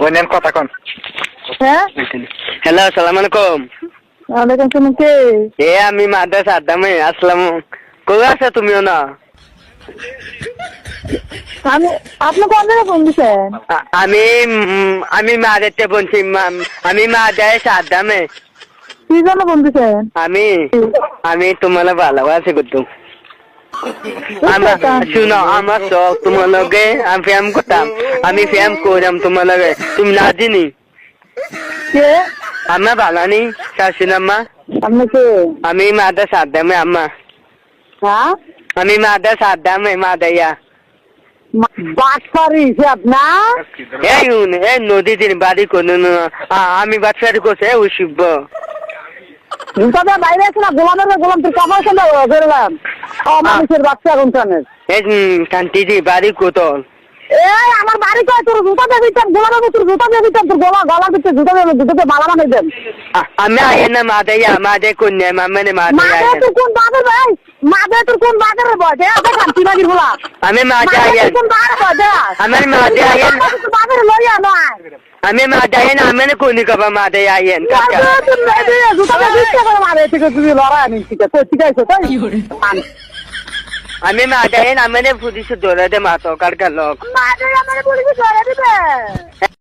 ওনেন কথা কোন হ্যাঁ হ্যালো আসসালামু আলাইকুম। ওয়ালাইকুম সালাম। কে? আমি মাদ্রাসা আদামে আসলাম। কই আছো তুমিও না? আমি আপনি কোন জায়গায় ফোন দিছেন? আমি মাদেরতে বলছি, আমি মাদ্রাসা আদামে। কি জন্য ফোন দিছেন? আমি তোমার ভালোবাসি করতাম। শুনো, আমার শখ তোমার লগে আমি ফ্যাম করতাম। আমি ফ্যাম করলাম তোমার লগে, তুমি না চিনি। কে? আম্মা ভালো নি শাশুন আম্মা? আপনি কে? আমি মাদ্রাসা আদামে আম্মা। হ্যাঁ আমি মাদ্রাসা আদামে মাদাইয়া। বাটপারি সে আপনার? এই নদী দিন বাড়ি কোনো আমি বাচ্চারি করছে উশিব জুতা দিয়ে বাইরে আছে না, গোলাম তোর কাপড় খেলে বেরোলাম। মানুষের বাচ্চা কোনখানে? কান্তি দি বাড়ি কোতল। এই আমার বাড়ি কয়, তোর জুতা দিয়ে দিতাম, গোলামের তোর জুতা দিয়ে দিতাম, তোর গলার ভিতরে জুতা দিয়ে দুটোকে মালা বানাই দেন। আমি আইন না মাদাইয়া, মাদে কন্যা মামানে মাদে তোর কোন বাগের ভাই? মাদে তোর কোন বাগের বয়? কান্তি বাগির বলা আমি মাদে আইন, কোন বাগের বয়? আমার মাদে আইন, বাগের লইয়া নয় আমি মাদে আইন, আমি কোনি কবা মাদে আইন। জুতা দিয়ে দিচ্ছে করে মারে থেকে তুমি লড়াই আনি ঠিক আছে ঠিক আছে তাই আমি মাদে আইন, আমি পুলিশ ধরে দে মাতো কার লোক। মাদে আমার পুলিশ ধরে দিবে।